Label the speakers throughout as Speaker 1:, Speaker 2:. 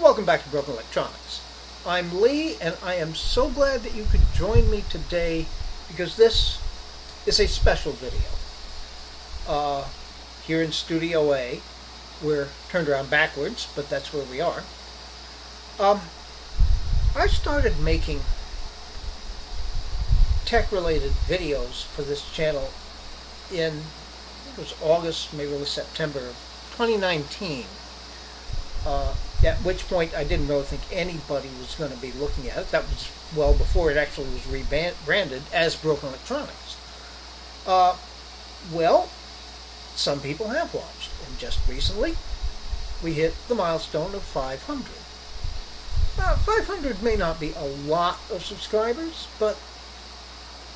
Speaker 1: Welcome back to Broken Electronics. I'm Lee, and I am so glad that you could join me today because this is a special video. Here in Studio A, we're turned around backwards, but that's where we are. I started making tech-related videos for this channel in, it was August, maybe it was September of 2019. At which point I didn't really think anybody was going to be looking at it. That was well before it actually was rebranded as Broken Electronics. Well, some people have watched, and just recently we hit the milestone of 500. 500 may not be a lot of subscribers, but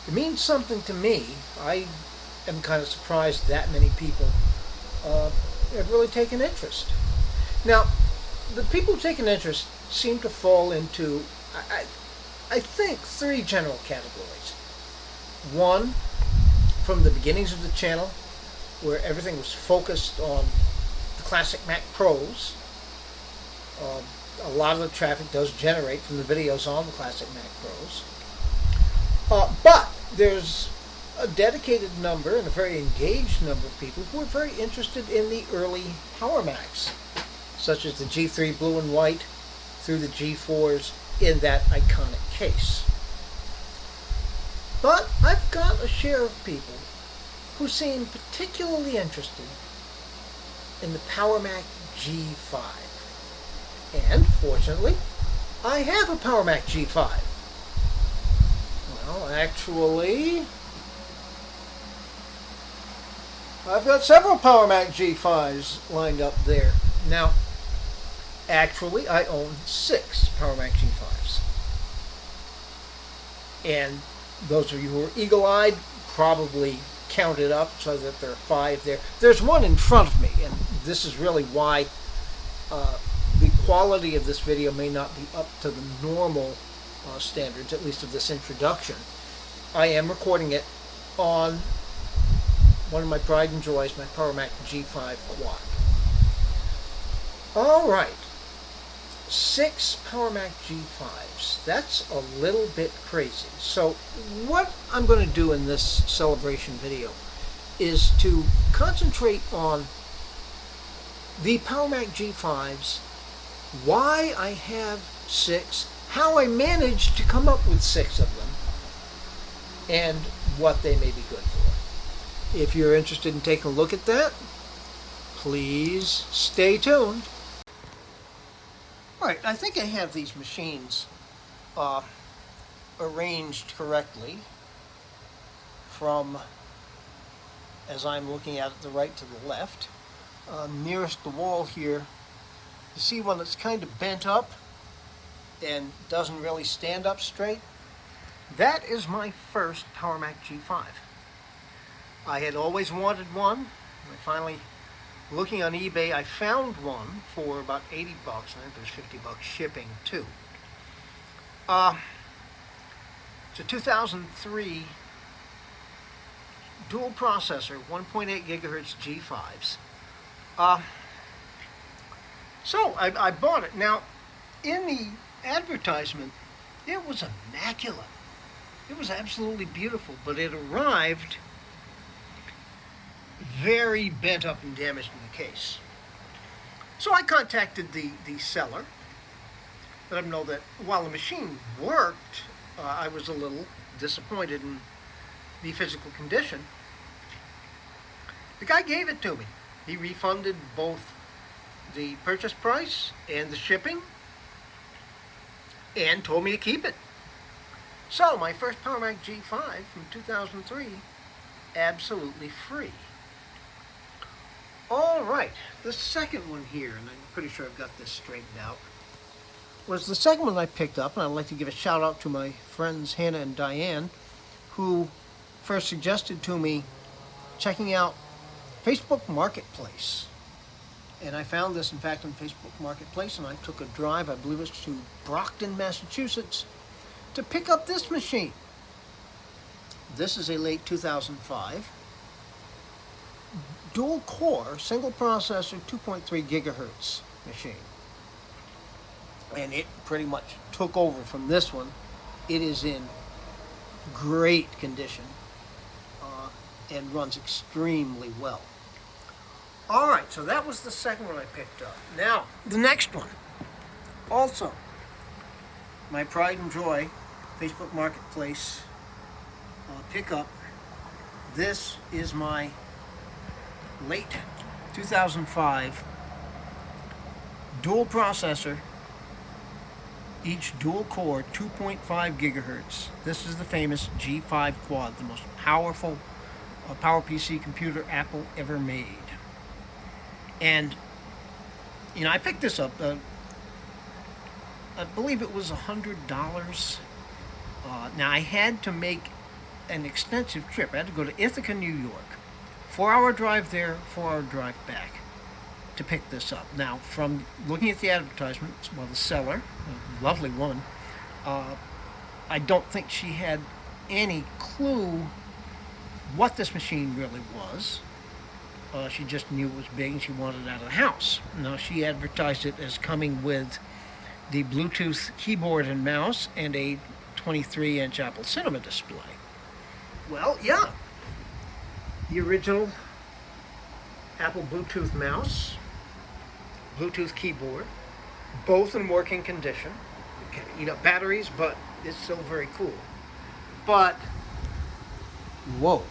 Speaker 1: it means something to me. I am kind of surprised that many people have really taken interest. Now, the people who take an interest seem to fall into, I think, three general categories. One, from the beginnings of the channel, where everything was focused on the classic Mac Pros. A lot of the traffic does generate from the videos on the classic Mac Pros. But there's a dedicated number and a very engaged number of people who are very interested in the early Power Macs, such as the G3 blue and white through the G4s in that iconic case. But I've got a share of people who seem particularly interested in the Power Mac G5. And, fortunately, I have a Power Mac G5. Well, actually, I've got several Power Mac G5s lined up there. Now, actually, I own 6 Power Mac G5s. And those of you who are eagle-eyed probably counted up so that there are 5 there. There's one in front of me, and this is really why the quality of this video may not be up to the normal standards, at least of this introduction. I am recording it on one of my pride and joys, my Power Mac G5 Quad. Alright, 6 Power Mac G5s. That's a little bit crazy. So what I'm going to do in this celebration video is to concentrate on the Power Mac G5s, why I have 6, how I managed to come up with 6 of them, and what they may be good for. If you're interested in taking a look at that, please stay tuned. Alright, I think I have these machines arranged correctly from, as I'm looking at it, the right to the left. Nearest the wall here, you see one that's kind of bent up and doesn't really stand up straight? That is my first Power Mac G5. I had always wanted one. I finally, looking on eBay, I found one for about 80 bucks. I think there's 50 bucks shipping too. It's a 2003 dual processor, 1.8 gigahertz G5s. So I bought it. Now, in the advertisement, it was immaculate. It was absolutely beautiful, but it arrived very bent up and damaged in the case. So I contacted the seller, let him know that while the machine worked, I was a little disappointed in the physical condition. The guy gave it to me. He refunded both the purchase price and the shipping, and told me to keep it. So my first Power Mac G5 from 2003, absolutely free. Alright, the second one here, and I'm pretty sure I've got this straightened out, was the second one I picked up, and I'd like to give a shout out to my friends Hannah and Diane, who first suggested to me checking out Facebook Marketplace. And I found this, in fact, on Facebook Marketplace, and I took a drive, I believe it was to Brockton, Massachusetts, to pick up this machine. This is a late 2005 dual core, single processor, 2.3 gigahertz machine. and it pretty much took over from this one. It is in great condition and runs extremely well. All right, so that was the second one I picked up. Now, the next one, also my pride and joy, Facebook Marketplace pickup. This is my late 2005 dual processor, each dual core 2.5 gigahertz. This is the famous G5 quad, the most powerful PowerPC computer Apple ever made. And you know, I picked this up. I believe it was $100. Now I had to make an extensive trip. I had to go to Ithaca, New York. 4-hour drive there, 4-hour drive back to pick this up. Now, from looking at the advertisements, well, the seller, a lovely woman, I don't think she had any clue what this machine really was. She just knew it was big and she wanted it out of the house. Now, she advertised it as coming with the Bluetooth keyboard and mouse and a 23-inch Apple Cinema display. Well, yeah, the original Apple Bluetooth mouse, Bluetooth keyboard, both in working condition. You can eat up batteries, but it's still very cool. But, whoa.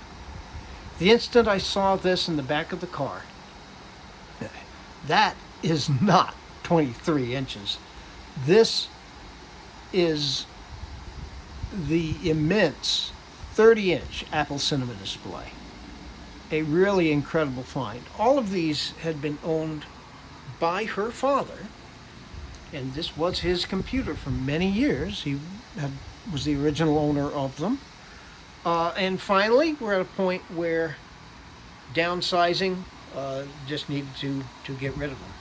Speaker 1: The instant I saw this in the back of the car, that is not 23 inches. This is the immense 30-inch Apple Cinema display. A really incredible find. All of these had been owned by her father, and this was his computer for many years. He was the original owner of them. And finally, we're at a point where downsizing just needed to get rid of them.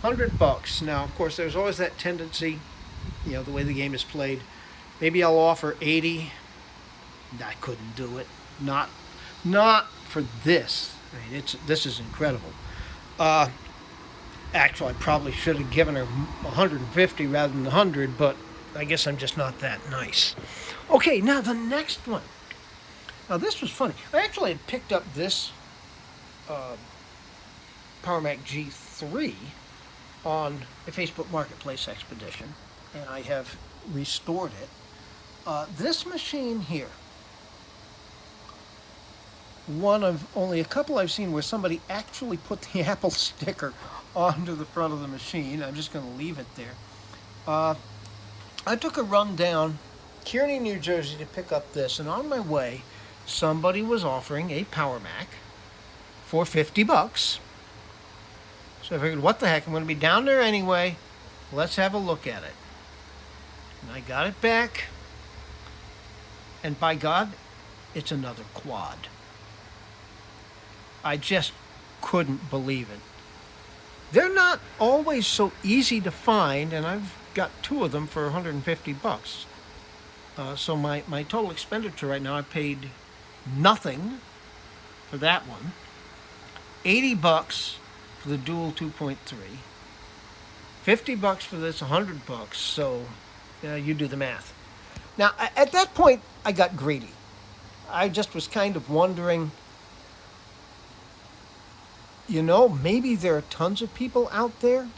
Speaker 1: $100. Now, of course, there's always that tendency, you know, the way the game is played. Maybe I'll offer 80. I couldn't do it. Not for this. I mean, this is incredible. Actually, I probably should have given her 150 rather than 100, but I guess I'm just not that nice. Okay, now the next one. Now this was funny. I actually had picked up this Power Mac G3 on a Facebook Marketplace expedition, and I have restored it. This machine here, one of only a couple I've seen where somebody actually put the Apple sticker onto the front of the machine. I'm just going to leave it there. I took a run down Kearney, New Jersey to pick up this, and on my way, somebody was offering a Power Mac for $50. So I figured, what the heck, I'm going to be down there anyway. Let's have a look at it. And I got it back, and by God, it's another quad. I just couldn't believe it. They're not always so easy to find, and I've got two of them for $150. So my total expenditure right now, I paid nothing for that one. $80 for the dual 2.3. $50 for this, $100. So you do the math. Now at that point, I got greedy. I just was kind of wondering, you know, maybe there are tons of people out there.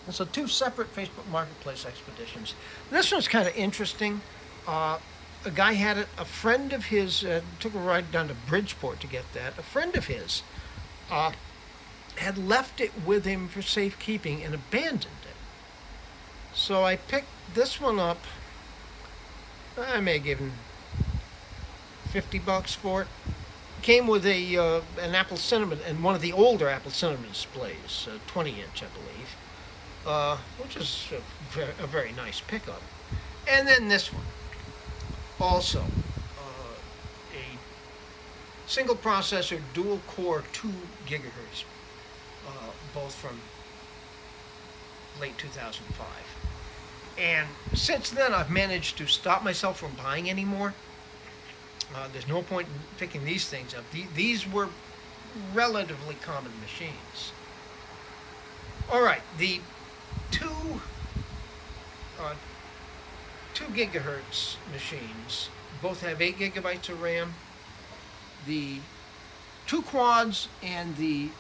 Speaker 1: And so two separate Facebook Marketplace expeditions. This one's kind of interesting. A guy had it. A friend of his took a ride down to Bridgeport to get that. A friend of his had left it with him for safekeeping and abandoned it. So I picked this one up. I may have given $50 for it. Came with an Apple Cinema and one of the older Apple Cinema displays, 20-inch, I believe, which is a very nice pickup. And then this one, also a single processor, dual core, 2 gigahertz, both from late 2005. And since then, I've managed to stop myself from buying any more. There's no point in picking these things up. These were relatively common machines. All right, the two uh, 2 gigahertz machines. Both have 8 gigabytes of RAM. The 2 quads and the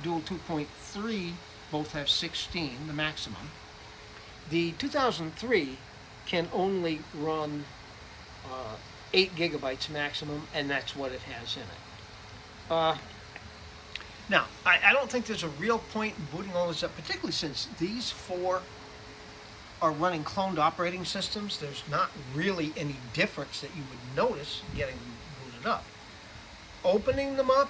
Speaker 1: dual 2.3 both have 16, the maximum. The 2003 can only run 8 gigabytes maximum, and that's what it has in it. Now, I don't think there's a real point in booting all this up, particularly since these 4 are running cloned operating systems. There's not really any difference that you would notice getting them booted up. Opening them up,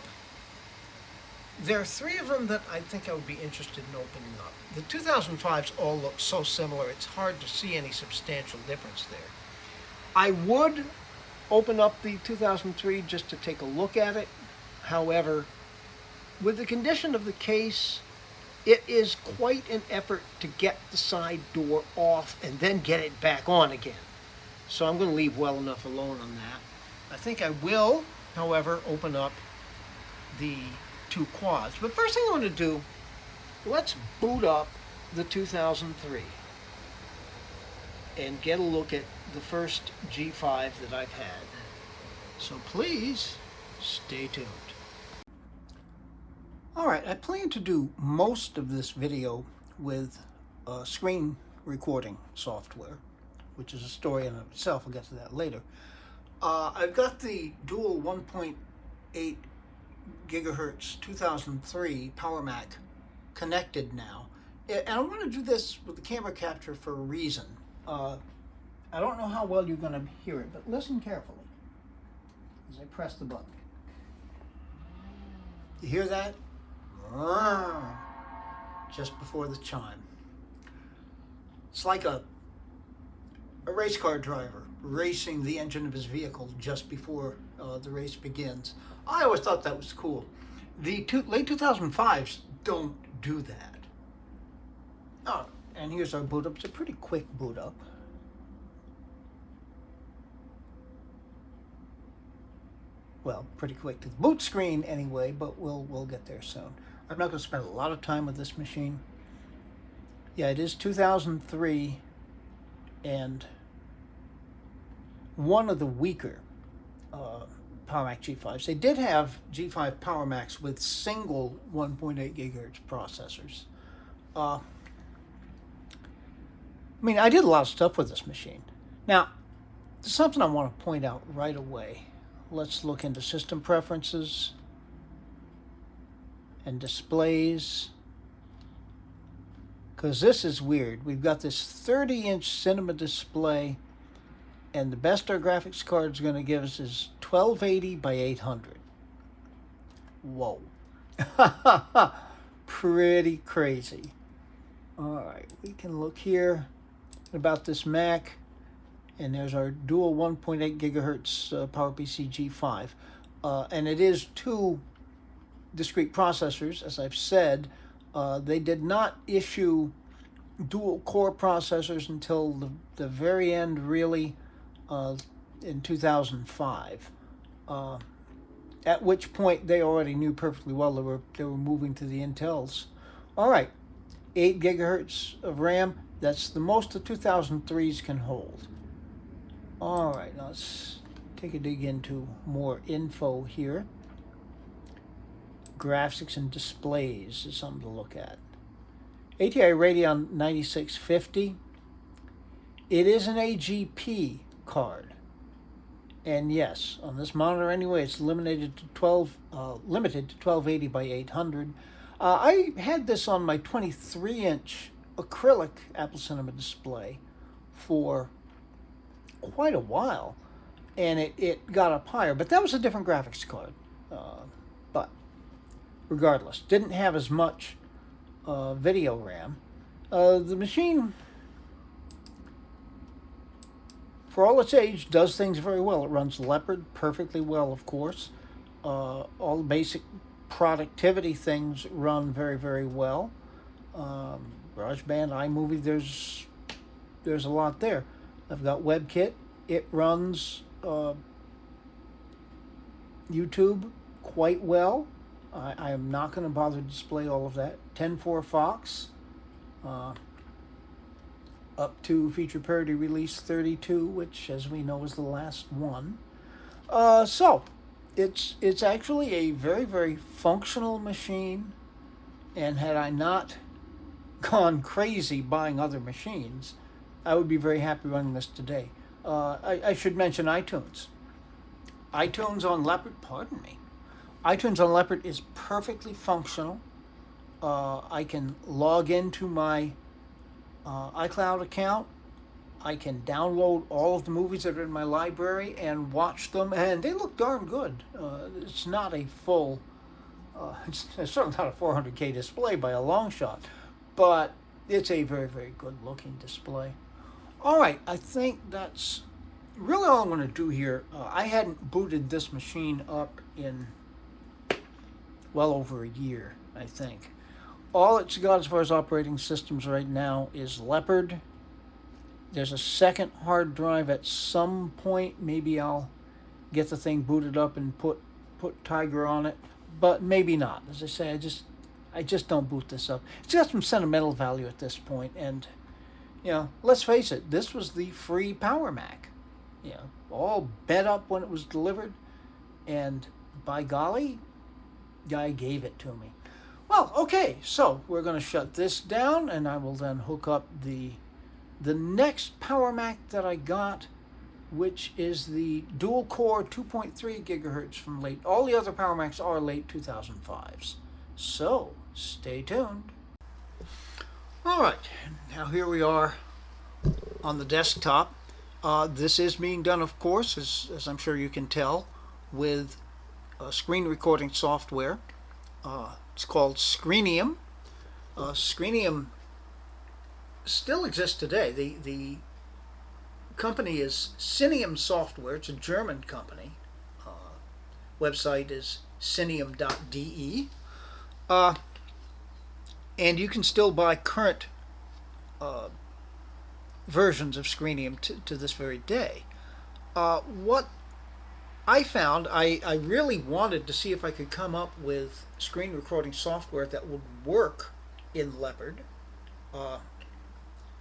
Speaker 1: there are 3 of them that I think I would be interested in opening up. The 2005s all look so similar, it's hard to see any substantial difference there. I would open up the 2003 just to take a look at it. However, with the condition of the case, it is quite an effort to get the side door off and then get it back on again. So I'm going to leave well enough alone on that. I think I will, however, open up the 2 quads. But first thing I want to do, let's boot up the 2003 and get a look at the first G5 that I've had. So please stay tuned. Alright, I plan to do most of this video with screen recording software, which is a story in and of itself. I'll get to that later. I've got the dual 1.8 gigahertz 2003 Power Mac connected now. And I want to do this with the camera capture for a reason. I don't know how well you're going to hear it, but listen carefully as I press the button. You hear that? Just before the chime. It's like a race car driver racing the engine of his vehicle just before the race begins. I always thought that was cool. The late 2005s don't do that. Oh, and here's our boot up. It's a pretty quick boot up. Well, pretty quick to the boot screen anyway, but we'll get there soon. I'm not going to spend a lot of time with this machine. Yeah, it is 2003 and one of the weaker Power Mac G5s. They did have G5 Power Macs with single 1.8 gigahertz processors. I mean, I did a lot of stuff with this machine. Now, there's something I want to point out right away. Let's look into system preferences and displays, because this is weird. We've got this 30-inch cinema display, and the best our graphics card is going to give us is 1280 by 800. Whoa. Pretty crazy. All right, we can look here about this Mac, and there's our dual 1.8 gigahertz PowerPC G5. And it is 2 discrete processors, as I've said. They did not issue dual core processors until the very end, really, in 2005. At which point they already knew perfectly well they were moving to the Intels. All right, 8 gigahertz of RAM. That's the most the 2003s can hold. All right, now let's take a dig into more info here. Graphics and displays is something to look at. ATI Radeon 9650. It is an AGP card. And yes, on this monitor anyway, it's limited to 1280 by 800. I had this on my 23-inch acrylic Apple Cinema display for quite a while, and it got up higher, but that was a different graphics card. But regardless, didn't have as much video RAM. The machine, for all its age, does things very well. It runs Leopard perfectly well, of course. All the basic productivity things run very, very well. GarageBand, iMovie, there's a lot there. I've got WebKit. It runs YouTube quite well. I am not going to bother to display all of that. 10.4 Fox. up to feature parity release 32, which, as we know, is the last one. So, it's actually a very, very functional machine, and had I not gone crazy buying other machines, I would be very happy running this today. I should mention iTunes. iTunes on Leopard, pardon me. iTunes on Leopard is perfectly functional. I can log into my iCloud account. I can download all of the movies that are in my library and watch them, and they look darn good. It's not a full, it's certainly not a 400K display by a long shot, but it's a very, very good looking display. All right, I think that's really all I'm going to do here. I hadn't booted this machine up in well over a year, I think. All it's got as far as operating systems right now is Leopard. There's a second hard drive at some point. Maybe I'll get the thing booted up and put Tiger on it, but maybe not. As I say, I just don't boot this up. It's got some sentimental value at this point, and let's face it, this was the free Power Mac. All bed up when it was delivered, and by golly, guy gave it to me. Well, okay, so we're going to shut this down, and I will then hook up the next Power Mac that I got, which is the dual core 2.3 gigahertz from late. All the other Power Macs are late 2005s. So stay tuned. All right, now here we are on the desktop. This is being done, of course, as I'm sure you can tell, with screen recording software. It's called Screenium. Screenium still exists today. The company is Cineum Software. It's a German company. Website is cineum.de. And you can still buy current versions of Screenium to this very day. What I found, I really wanted to see if I could come up with screen recording software that would work in Leopard.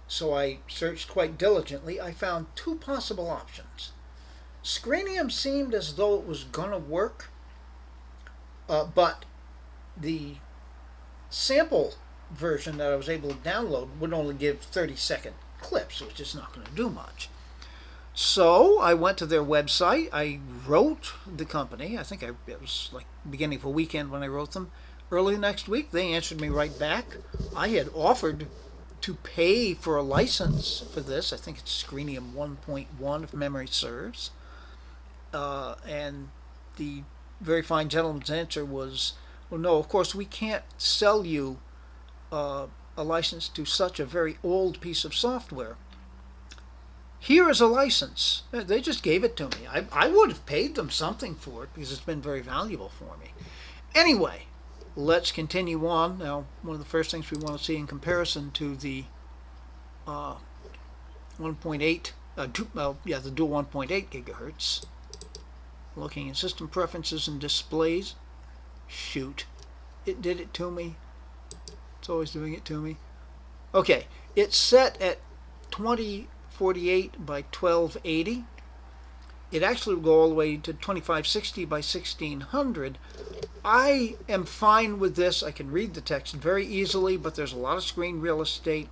Speaker 1: So I searched quite diligently. I found two possible options. Screenium seemed as though it was going to work, but the sample version that I was able to download would only give 30-second clips, so it's just not going to do much. So I went to their website. I wrote the company. I think it was like beginning of a weekend when I wrote them. Early next week, they answered me right back. I had offered to pay for a license for this. I think it's Screenium 1.1 if memory serves. And the very fine gentleman's answer was, well, no, of course we can't sell you a license to such a very old piece of software. Here is a license. They just gave it to me. I would have paid them something for it because it's been very valuable for me. Anyway, let's continue on. Now, one of the first things we want to see in comparison to the 1.8, the dual 1.8 gigahertz. Looking at system preferences and displays. Shoot, it did it to me. It's always doing it to me. Okay, it's set at 2048 by 1280. It actually will go all the way to 2560 by 1600. I am fine with this. I can read the text very easily, but there's a lot of screen real estate.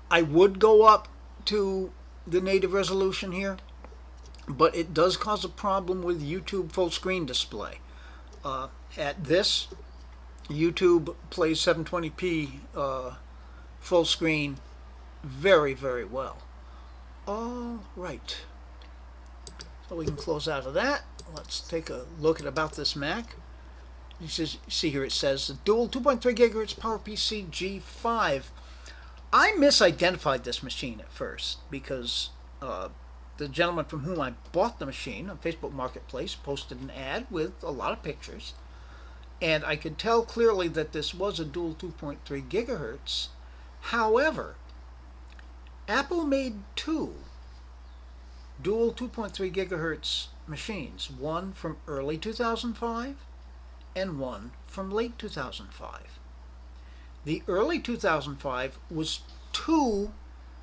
Speaker 1: I would go up to the native resolution here, but it does cause a problem with YouTube full screen display. At this, YouTube plays 720p full screen very, very well. All right. So we can close out of that. Let's take a look at about this Mac. You see here it says dual 2.3 gigahertz PowerPC G5. I misidentified this machine at first because the gentleman from whom I bought the machine on Facebook Marketplace posted an ad with a lot of pictures, and I could tell clearly that this was a dual 2.3 gigahertz. However, Apple made two dual 2.3 gigahertz machines, one from early 2005 and one from late 2005. The early 2005 was two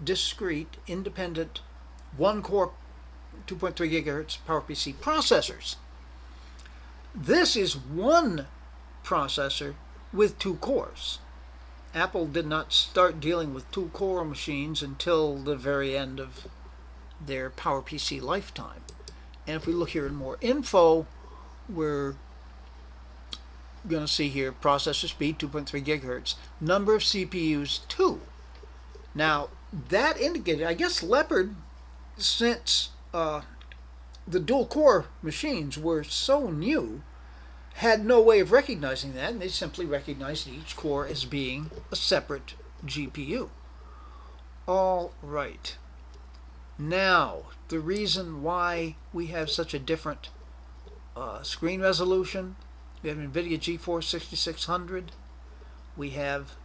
Speaker 1: discrete, independent, one-core 2.3 gigahertz PowerPC processors. This is one processor with two cores. Apple did not start dealing with two-core machines until the very end of their PowerPC lifetime. And if we look here in more info, we're going to see here processor speed 2.3 gigahertz, number of CPUs 2. Now that indicated, I guess Leopard, since the dual-core machines were so new, had no way of recognizing that, and they simply recognized each core as being a separate GPU. All right. Now, the reason why we have such a different screen resolution, we have NVIDIA GeForce 6600, we have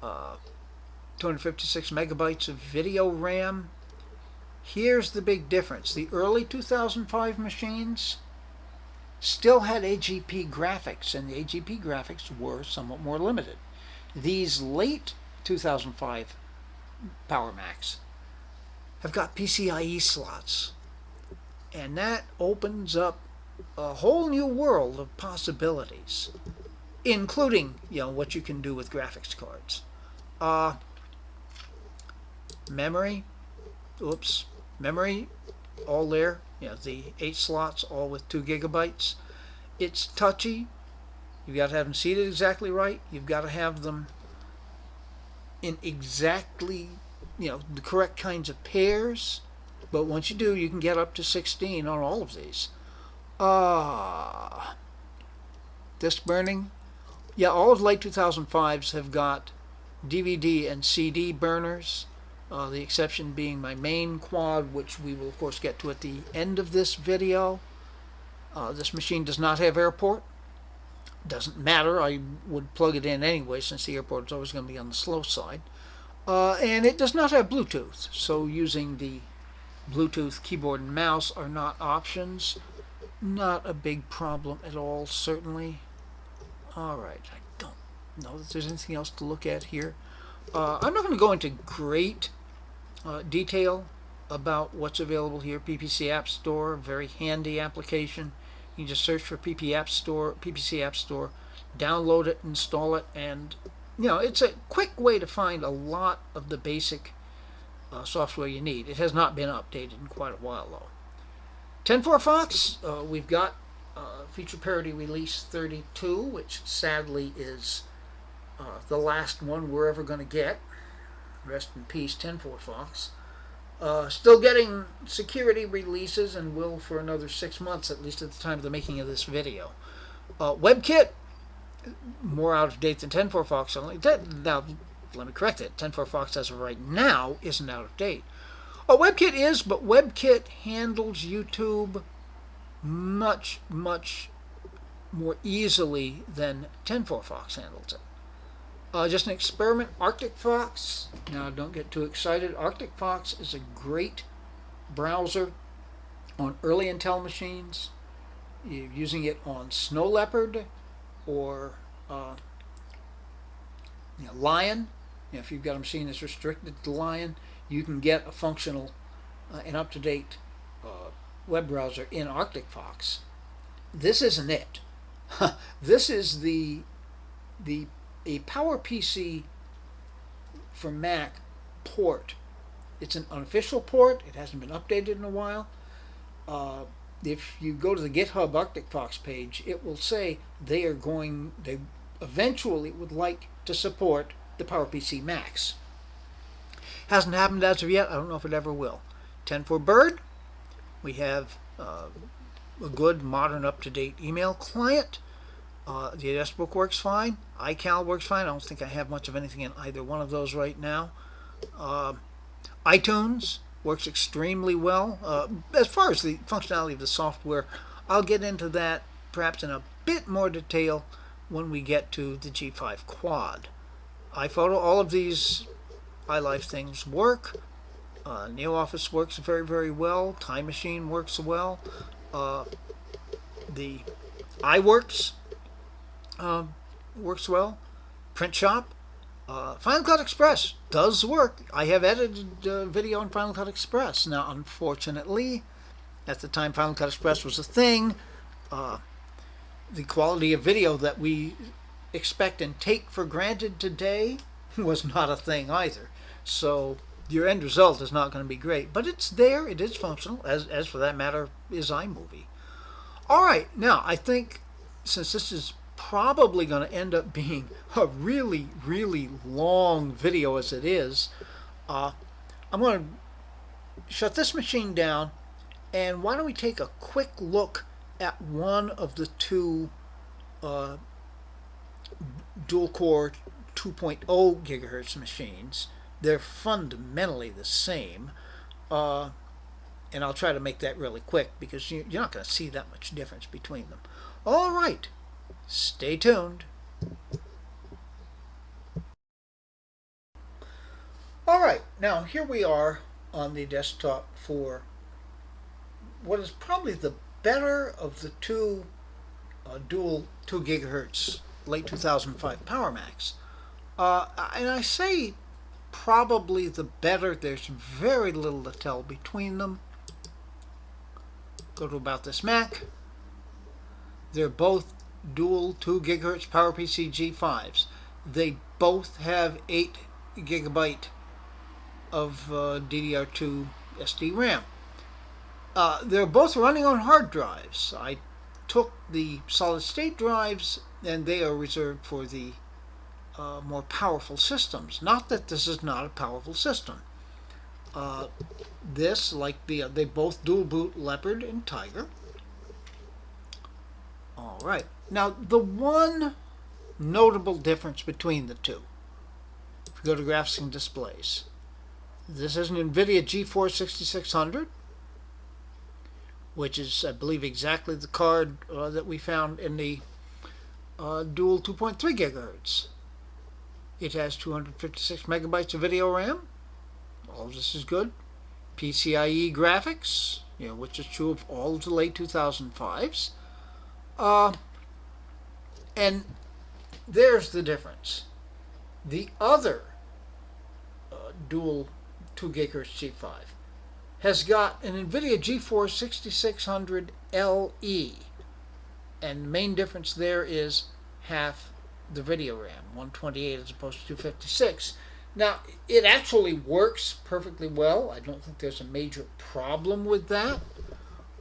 Speaker 1: 256 megabytes of video RAM. Here's the big difference. The early 2005 machines still had AGP graphics, and the AGP graphics were somewhat more limited. These late 2005 Power Macs have got PCIe slots, and that opens up a whole new world of possibilities, including what you can do with graphics cards. Memory, all there. The 8 slots, all with 2 gigabytes. It's touchy. You've got to have them seated exactly right. You've got to have them in exactly, the correct kinds of pairs. But once you do, you can get up to 16 on all of these. Disk burning. Yeah, all of late 2005s have got DVD and CD burners. The exception being my main quad, which we will of course get to at the end of this video. This machine does not have AirPort. Doesn't matter, I would plug it in anyway since the AirPort is always going to be on the slow side. And it does not have Bluetooth, so using the Bluetooth keyboard and mouse are not options. Not a big problem at all, certainly. Alright, I don't know that there's anything else to look at here. I'm not going to go into great detail about what's available here. PPC App Store, very handy application. You can just search for PPC App Store, download it, install it, and it's a quick way to find a lot of the basic software you need. It has not been updated in quite a while though. 10.4 Fox, we've got feature parity release 32, which sadly is the last one we're ever going to get. Rest in peace, 10.4 Fox. Still getting security releases and will for another 6 months, at least at the time of the making of this video. WebKit, more out of date than 10.4 Fox. Now, let me correct it. 10.4 Fox as of right now isn't out of date. WebKit is, but WebKit handles YouTube much, much more easily than 10.4 Fox handles it. Just an experiment, Arctic Fox. Now, don't get too excited. Arctic Fox is a great browser on early Intel machines. You're using it on Snow Leopard or Lion. If you've got a machine that's restricted to Lion, you can get a functional and up-to-date web browser in Arctic Fox. This isn't it. This is a PowerPC for Mac port. It's an unofficial port. It hasn't been updated in a while. If you go to the GitHub Arctic Fox page, it will say they eventually would like to support the PowerPC Macs. Hasn't happened as of yet. I don't know if it ever will. 10.4 Bird, we have a good, modern, up-to-date email client. The Adressbook works fine. iCal works fine. I don't think I have much of anything in either one of those right now. iTunes works extremely well. As far as the functionality of the software, I'll get into that perhaps in a bit more detail when we get to the G5 Quad. iPhoto, all of these iLife things work. NeoOffice works very, very well. Time Machine works well. The iWorks works well. Print Shop Final Cut Express does work. I have edited video on Final Cut Express. Now, unfortunately, at the time Final Cut Express was a thing, the quality of video that we expect and take for granted today was not a thing either. So your end result is not going to be great, but it's there. It is functional, as for that matter is iMovie. All right, now I think since this is probably going to end up being a really, really long video as it is, I'm going to shut this machine down, and why don't we take a quick look at one of the two dual-core 2.0 gigahertz machines. They're fundamentally the same, and I'll try to make that really quick because you're not going to see that much difference between them. All right, stay tuned. All right, now here we are on the desktop for what is probably the better of the two dual 2 gigahertz late 2005 Power Macs. And I say probably the better. There's very little to tell between them. Go to About This Mac. They're both dual 2 gigahertz PowerPC G5s. They both have 8 gigabyte of DDR2 SD RAM. They're both running on hard drives. I took the solid state drives, and they are reserved for the more powerful systems. Not that this is not a powerful system. This, like they both dual boot Leopard and Tiger. All right. Now, the one notable difference between the two, if you go to graphics and displays, this is an NVIDIA GeForce 6600, which is, I believe, exactly the card that we found in the dual 2.3 gigahertz. It has 256 megabytes of video RAM. All of this is good. PCIe graphics, which is true of all of the late 2005s. And there's the difference. The other dual 2 gigahertz G5 has got an NVIDIA GeForce 6600 LE. And the main difference there is half the video RAM, 128 as opposed to 256. Now, it actually works perfectly well. I don't think there's a major problem with that.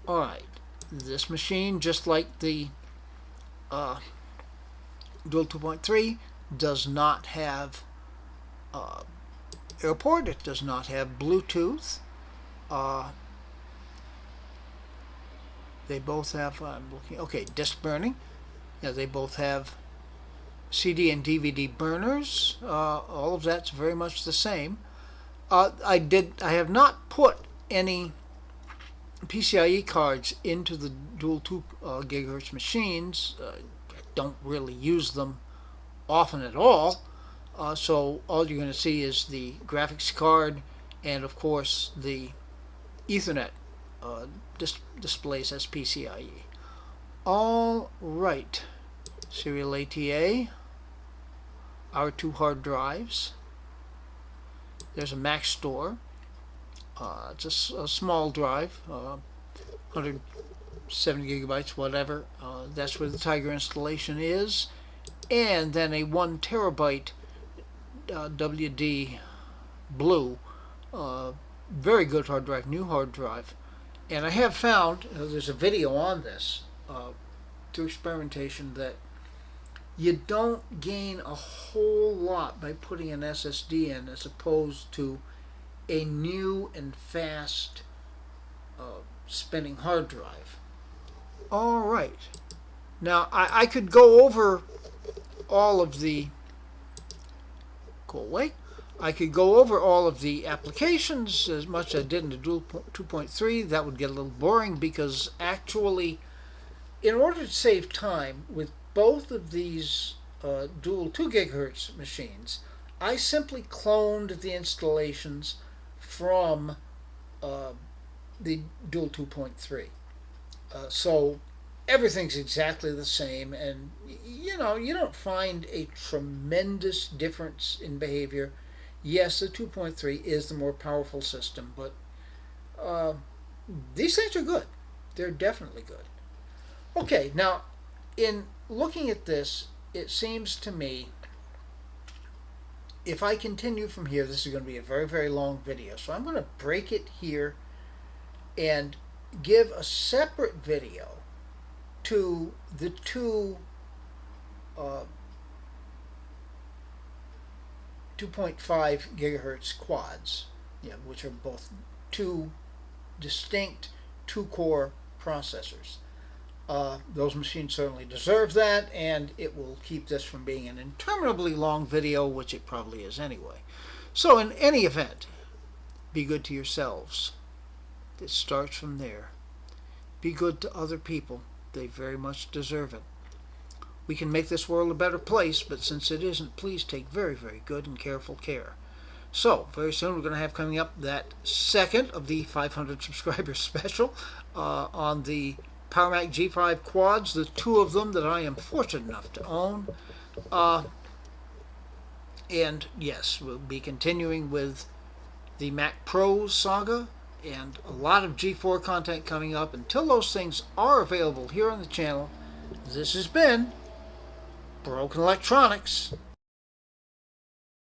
Speaker 1: All right, this machine, just like the Dual 2.3, does not have AirPort. It does not have Bluetooth. They both have, disc burning. Yeah, they both have CD and DVD burners. All of that's very much the same. I have not put any PCIe cards into the dual 2 gigahertz machines. I don't really use them often at all. So all you're going to see is the graphics card and, of course, the Ethernet displays as PCIe. All right. Serial ATA. Our 2 hard drives. There's a Mac Store. It's a small drive, 170 gigabytes, whatever. That's where the Tiger installation is. And then a 1 terabyte WD Blue, very good hard drive, new hard drive. And I have found, there's a video on this, through experimentation, that you don't gain a whole lot by putting an SSD in as opposed to a new and fast spinning hard drive. All right. Now, I could go over all of the... Go away. I could go over all of the applications as much as I did in the Dual 2.3. That would get a little boring because actually, in order to save time with both of these dual 2 gigahertz machines, I simply cloned the installations from the dual 2.3. So everything's exactly the same, and you know, you don't find a tremendous difference in behavior. Yes, the 2.3 is the more powerful system, but uh, these things are good. They're definitely good. Okay, now in looking at this, it seems to me if I continue from here, this is going to be a very, very long video. So I'm going to break it here and give a separate video to the two uh, 2.5 gigahertz quads, which are both two distinct two-core processors. Those machines certainly deserve that, and it will keep this from being an interminably long video, which it probably is anyway. So in any event, be good to yourselves. It starts from there. Be good to other people. They very much deserve it. We can make this world a better place, but since it isn't, please take very, very good and careful care. So, very soon we're going to have coming up that second of the 500 subscriber special on the Power Mac G5 quads, the two of them that I am fortunate enough to own. And yes, we'll be continuing with the Mac Pro saga and a lot of G4 content coming up. Until those things are available here on the channel, this has been Broken Electronics.